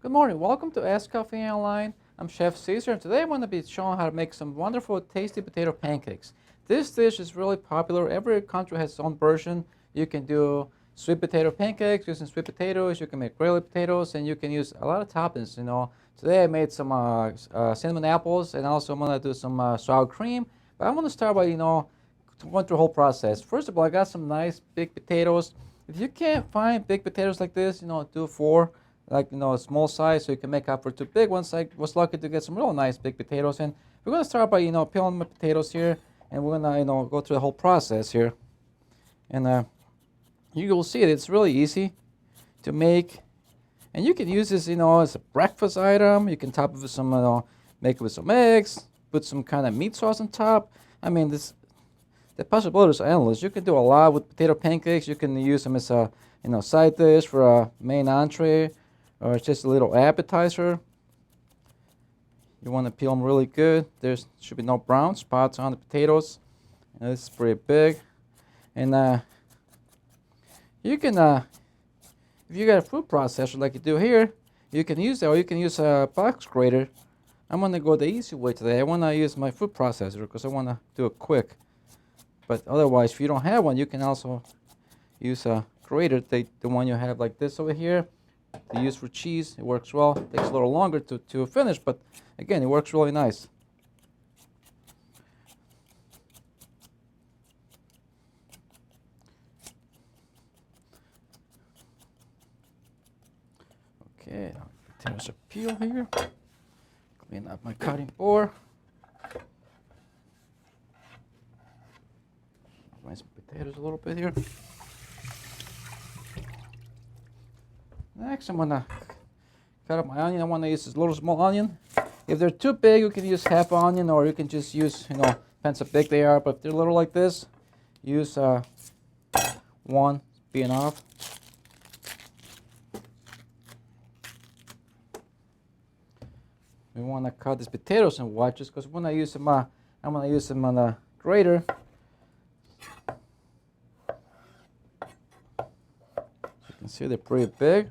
Good morning. Welcome to Ask Coffee Online. I'm Chef Caesar, and today I'm going to be showing how to make some wonderful, tasty potato pancakes. This dish is really popular. Every country has its own version. You can do sweet potato pancakes using sweet potatoes. You can make grated potatoes, and you can use a lot of toppings. Today I made some cinnamon apples, and also I'm going to do some sour cream. But I'm going to start by going through the whole process. First of all, I got some nice big potatoes. If you can't find big potatoes like this, do 4. A small size, so you can make up for 2 big ones. I was lucky to get some real nice big potatoes, and we're gonna start by peeling my potatoes here, and we're gonna go through the whole process here, and you will see it's really easy to make, and you can use this as a breakfast item. You can top it with some make it with some eggs, put some kind of meat sauce on top. I mean, the possibilities are endless. You can do a lot with potato pancakes. You can use them as a side dish for a main entree, or it's just a little appetizer. You want to peel them really good. There should be no brown spots on the potatoes. And this is pretty big. And you can, if you got a food processor like you do here, you can use that, or you can use a box grater. I'm going to go the easy way today. I want to use my food processor because I want to do it quick. But otherwise, if you don't have one, you can also use a grater, the one you have like this over here. To use for cheese, it works well. It takes a little longer to finish, but again, it works really nice. Okay, potatoes are peeled here. Clean up my cutting board. Rinse my potatoes a little bit here. Next, I'm going to cut up my onion. I want to use this little small onion. If they're too big, you can use half onion, or you can just use, depends how big they are. But if they're little like this, use 1 be enough. We want to cut these potatoes in wedges because when I use them, I'm going to use them on the grater. You can see they're pretty big.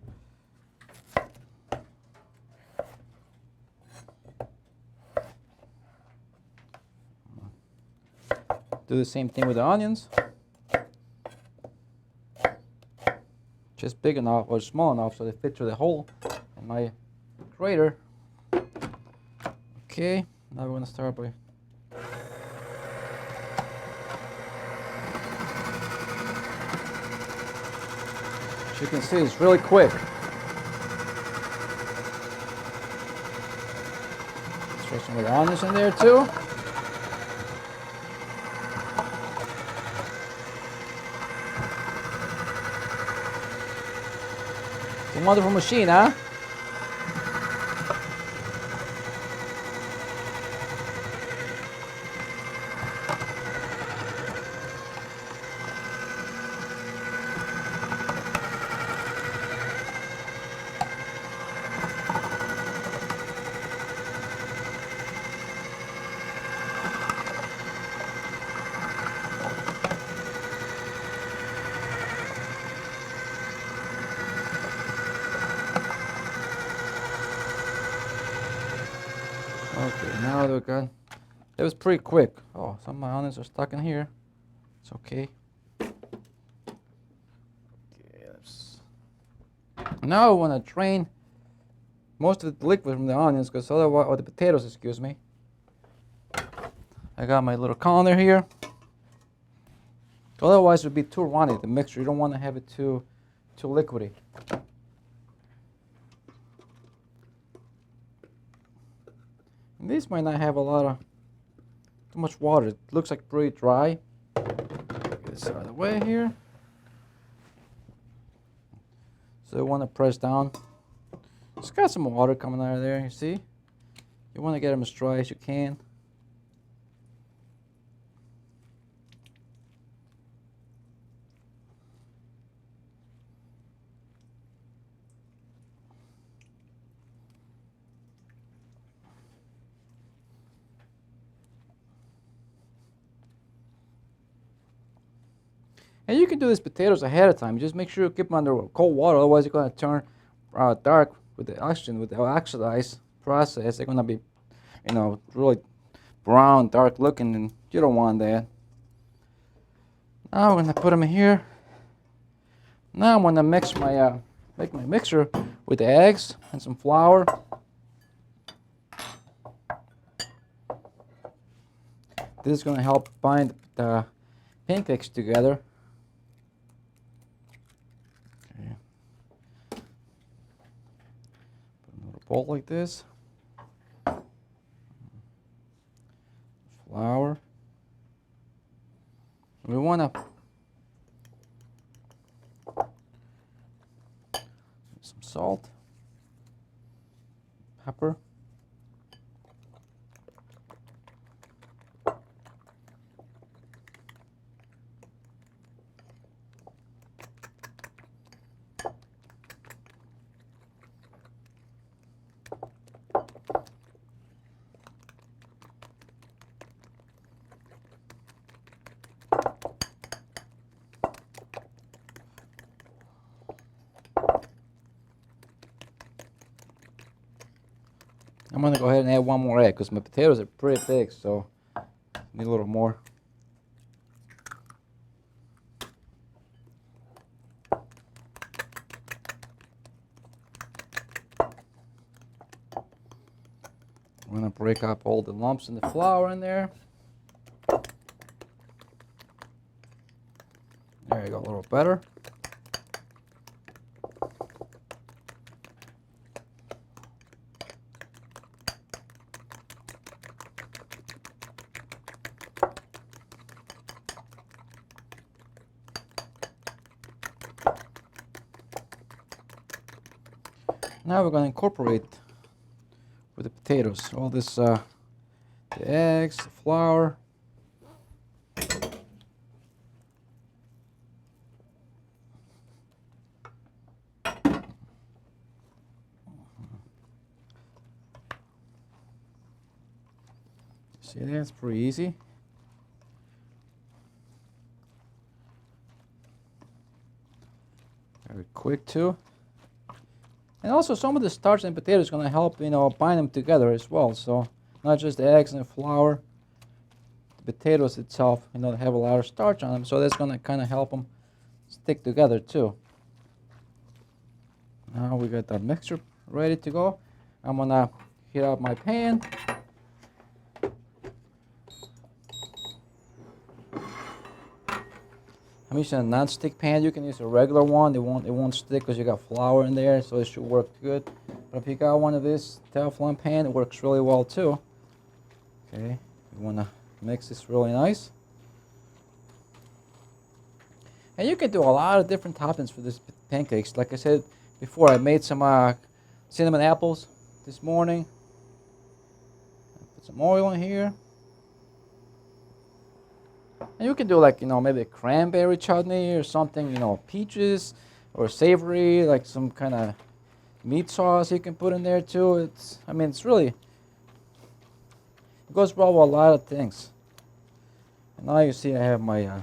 Do the same thing with the onions. Just big enough or small enough so they fit through the hole in my grater. Okay, now we're going to start by as you can see, it's really quick. Throw some of the onions in there too. It's a wonderful machine, huh? Okay, now they're good. It was pretty quick. Oh, some of my onions are stuck in here. It's okay. Now I want to drain most of the liquid from the onions, because otherwise, or the potatoes, excuse me. I got my little colander here. Otherwise, it would be too runny, the mixture. You don't want to have it too liquidy. And these might not have too much water. It looks like pretty dry. Get this out of the way here. So you want to press down. It's got some water coming out of there, you see? You want to get them as dry as you can. And you can do these potatoes ahead of time. Just make sure you keep them under cold water, otherwise you're going to turn dark with the oxygen, with the oxidized process, they're gonna be, really brown, dark looking, and you don't want that. Now I'm gonna put them here. Now I'm gonna mix my make my mixture with the eggs and some flour. This is gonna help bind the pancakes together. Okay. Put another bowl like this. Flour. We wanna some salt, pepper. I'm gonna go ahead and add one more egg because my potatoes are pretty big, so I need a little more. I'm gonna break up all the lumps in the flour in there. There you go, a little better. Now we're going to incorporate with the potatoes all this, the eggs, the flour. See, that's pretty easy. Very quick too. And also some of the starch in potatoes is going to help, bind them together as well. So not just the eggs and the flour, the potatoes itself, they have a lot of starch on them. So that's going to kind of help them stick together too. Now we got that mixture ready to go. I'm going to heat up my pan. I'm using a non-stick pan. You can use a regular one. It won't stick because you got flour in there, so it should work good. But if you got one of this Teflon pan, it works really well too. Okay, you want to mix this really nice. And you can do a lot of different toppings for this pancakes. Like I said before, I made some cinnamon apples this morning. Put some oil in here. And you can do like, maybe a cranberry chutney or something, peaches or savory, like some kind of meat sauce you can put in there too. It's really, it goes well with a lot of things. And now you see I have my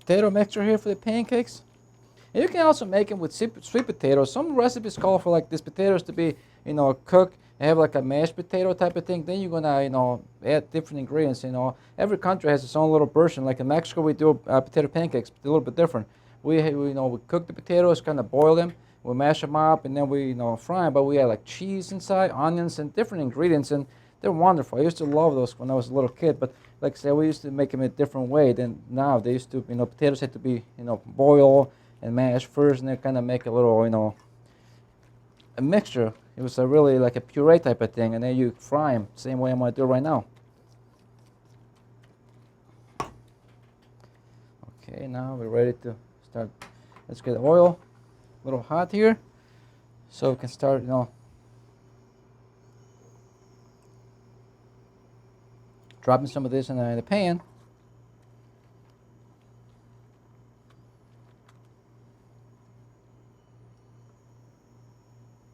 potato mixture here for the pancakes. And you can also make them with sweet potatoes. Some recipes call for like these potatoes to be, cooked and have like a mashed potato type of thing. Then you're gonna, add different ingredients. Every country has its own little version. Like in Mexico, we do potato pancakes, a little bit different. We cook the potatoes, kind of boil them, we mash them up, and then we, fry them. But we add like cheese inside, onions, and different ingredients, and they're wonderful. I used to love those when I was a little kid. But like I said, we used to make them a different way than now. They used to, potatoes had to be, boiled and mashed first, and they kind of make a little, a mixture. It was really like a puree type of thing, and then you fry them same way I'm going to do right now. Okay, now we're ready to start. Let's get the oil a little hot here, so we can start, dropping some of this in the pan.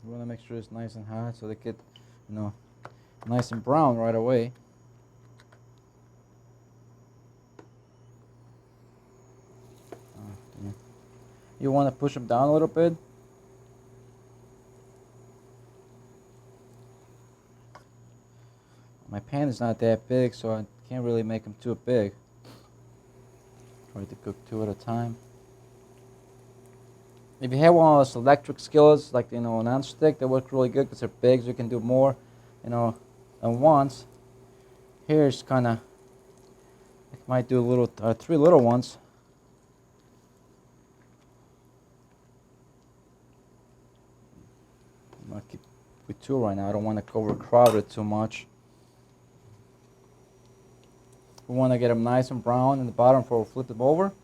You want to make sure it's nice and hot so they get, nice and brown right away. You want to push them down a little bit. My pan is not that big, so I can't really make them too big. Try to cook 2 at a time. If you have one of those electric skillets, like non-stick, they work really good because they're big, so you can do more, at once. Here's kind of, I might do 3 little ones. I'm gonna keep with 2 right now. I don't want to overcrowd it too much. We want to get them nice and brown in the bottom before we flip them over.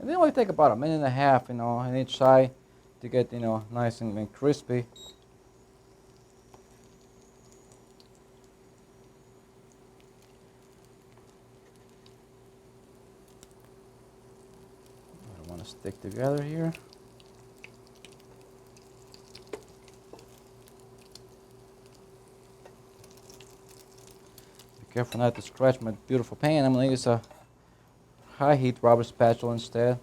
And they only take about 1.5 minutes, on each side to get, nice and crispy. I don't want to stick together here. Be careful not to scratch my beautiful pan. I'm going to use a high heat rubber spatula instead.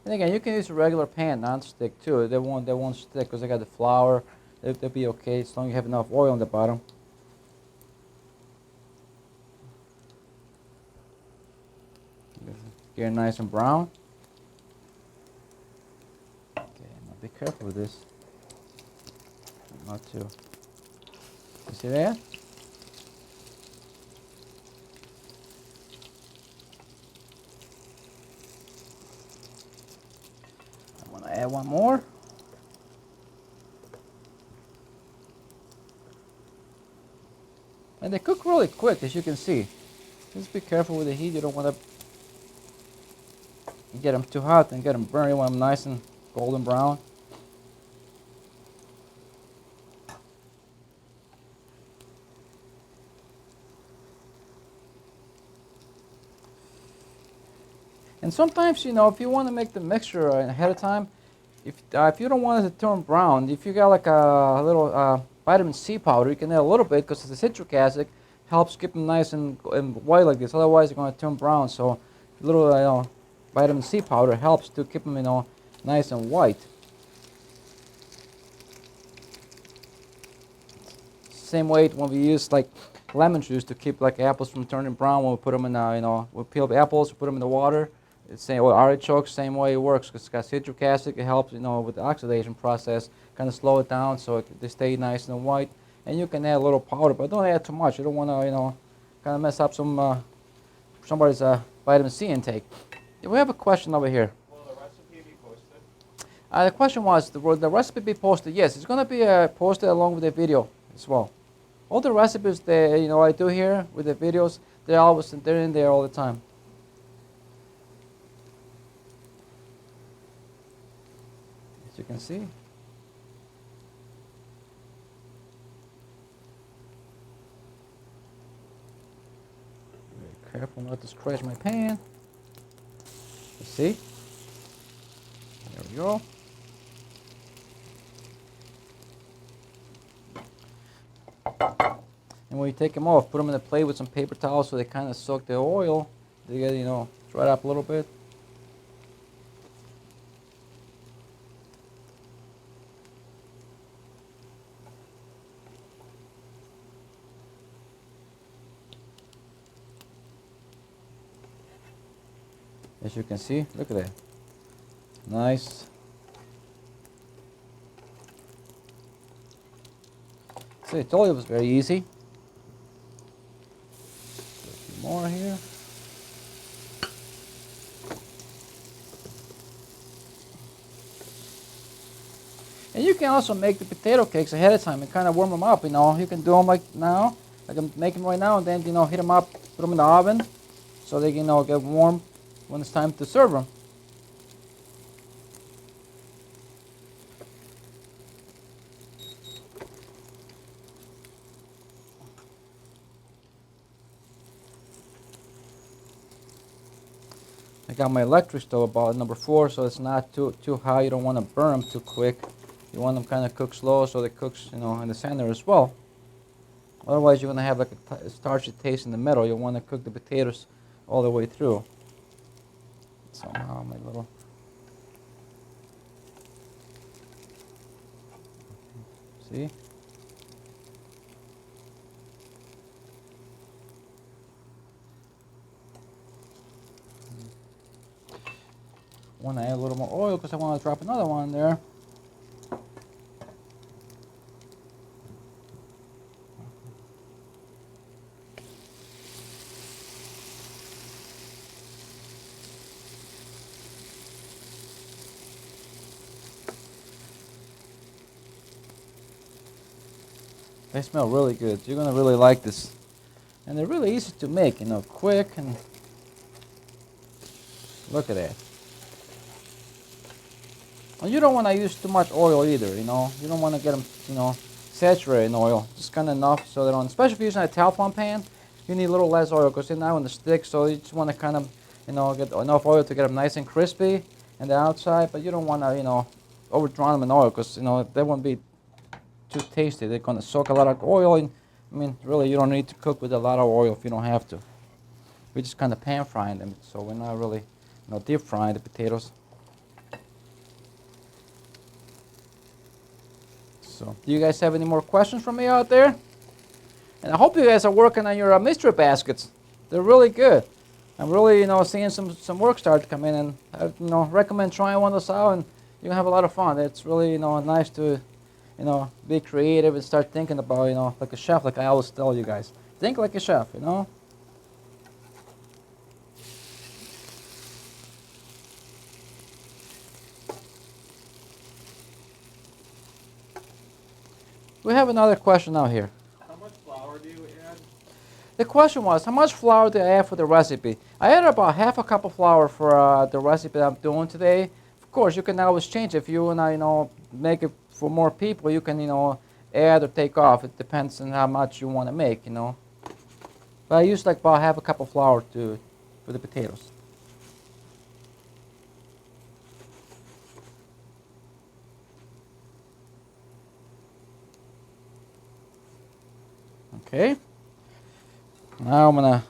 And again, you can use a regular pan, non-stick too. They won't stick because they got the flour. They'll be okay as long as you have enough oil on the bottom. Get nice and brown. Okay, now be careful with this. Not too. You see that? I'm gonna add one more. And they cook really quick, as you can see. Just be careful with the heat. You don't want to get them too hot and get them burned. You want them nice and golden brown. And sometimes, if you want to make the mixture ahead of time, if you don't want it to turn brown, if you got like a little vitamin C powder, you can add a little bit because the citric acid helps keep them nice and white like this. Otherwise, they're going to turn brown. So a little vitamin C powder helps to keep them nice and white. Same way when we use like lemon juice to keep like apples from turning brown when we put them in we peel the apples, we put them in the water. It's same with artichokes, same way it works because it's got citric acid. It helps with the oxidation process, kind of slow it down so they stay nice and white. And you can add a little powder, but don't add too much. You don't want to kind of mess up somebody's vitamin C intake. We have a question over here. Will the recipe be posted? The question was, will the recipe be posted? Yes, it's going to be posted along with the video as well. All the recipes that I do here with the videos, they're in there all the time. As you can see. Very careful not to scratch my pan. You see? There we go. And when you take them off, put them in a plate with some paper towels so they kind of soak the oil. They get, dried up a little bit. As you can see, look at that. Nice. See, I told you it was very easy. A few more here. And you can also make the potato cakes ahead of time and kind of warm them up. You can do them like now, like I'm making right now, and then heat them up, put them in the oven, so they can get warm when it's time to serve them. I got my electric stove about number 4, so it's not too high. You don't want to burn them too quick. You want them kind of cook slow so they cooks in the center as well. Otherwise, you're going to have like a starchy taste in the middle. You want to cook the potatoes all the way through. Somehow my little See? I want to add a little more oil because I want to drop another one in there. They smell really good. You're gonna really like this, and they're really easy to make. You know, quick and look at that. And you don't want to use too much oil either. You know, you don't want to get them, you know, saturated in oil. Just kind of enough so that especially if you're using a Teflon pan, you need a little less oil because they're not on the stick. So you just want to kind of, you know, get enough oil to get them nice and crispy on the outside, but you don't want to, you know, over drown them in oil because you know they won't be too tasty. They're gonna soak a lot of oil in. I mean, really, you don't need to cook with a lot of oil if you don't have to. We're just kind of pan frying them, so we're not really, you know, deep frying the potatoes. So, do you guys have any more questions from me out there? And I hope you guys are working on your mystery baskets. They're really good. I'm really, you know, seeing some work start to come in, and I, you know, recommend trying one of those out, and you can have a lot of fun. It's really, you know, nice to, you know, be creative and start thinking about, you know, like a chef, like I always tell you guys. Think like a chef, you know? We have another question out here. How much flour do you add? The question was, how much flour do I add for the recipe? I added about half a cup of flour for the recipe that I'm doing today. Of course, you can always change. If you want to, you know, make it for more people, you can, you know, add or take off. It depends on how much you want to make, you know. But I use like about half a cup of flour for the potatoes. Okay. Now I'm gonna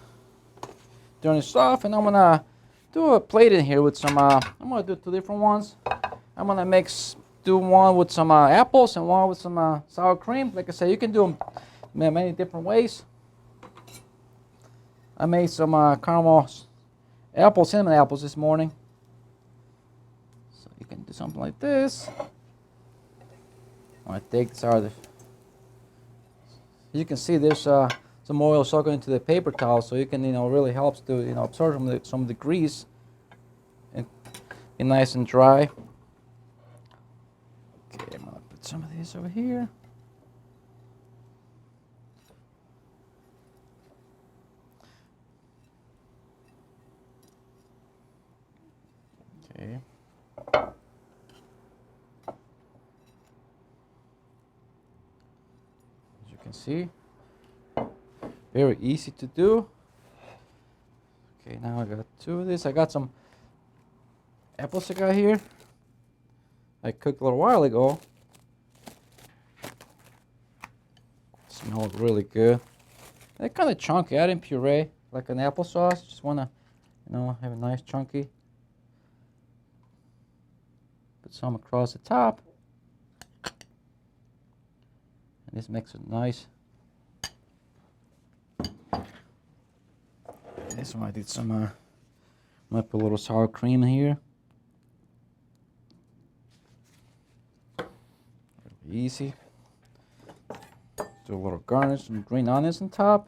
turn this off, and I'm gonna do a plate in here with some. I'm gonna do two different ones. I'm gonna do one with some apples and one with some sour cream. Like I said, you can do them many different ways. I made some caramel cinnamon apples this morning. So you can do something like this. I'm gonna take this out of the. You can see there's some oil soaking into the paper towel, so you can, you know, really helps to, you know, absorb some of the grease and be nice and dry. Okay, I'm gonna put some of these over here. Okay. As you can see, very easy to do. Okay, now I got two of this. I got some apples I got here. I cooked a little while ago. Smells really good. They're kind of chunky. I didn't puree like an applesauce. Just want to, you know, have a nice chunky. Put some across the top. And this makes it nice. This one I did some, might put a little sour cream in here. Really easy. Do a little garnish, some green onions on top.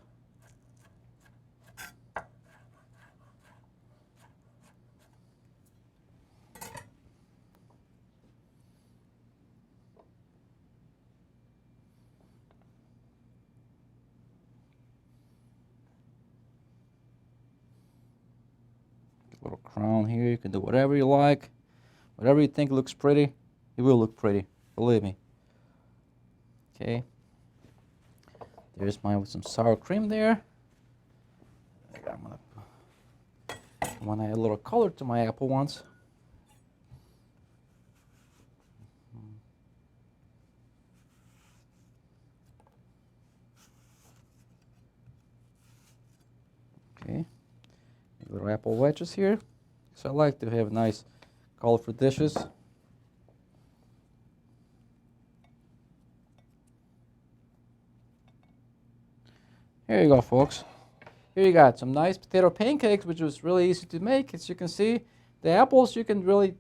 Little crown here. You can do whatever you like, whatever you think looks pretty. It will look pretty, believe me. Okay, there's mine with some sour cream there. I want to add a little color to my apple ones. Okay, little apple wedges here. So I like to have nice, colorful dishes. Here you go, folks. Here you got some nice potato pancakes, which was really easy to make. As you can see, the apples you can really,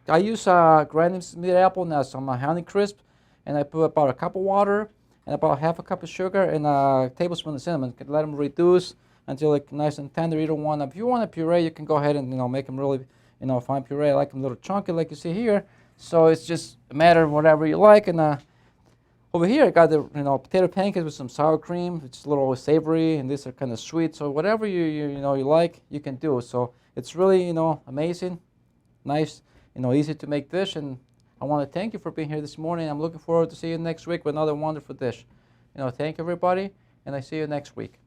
I use Granny Smith apple, now some Honey Crisp, and I put about a cup of water and about half a cup of sugar and a tablespoon of cinnamon. Let them reduce until they're nice and tender. You don't want, if you want a puree, you can go ahead and make them really, fine puree. I like them a little chunky, like you see here. So it's just a matter of whatever you like. And over here, I got the potato pancakes with some sour cream. It's a little savory, and these are kind of sweet. So whatever you like, you can do. So it's really amazing, nice, easy to make dish. And I want to thank you for being here this morning. I'm looking forward to see you next week with another wonderful dish. Thank you everybody, and I see you next week.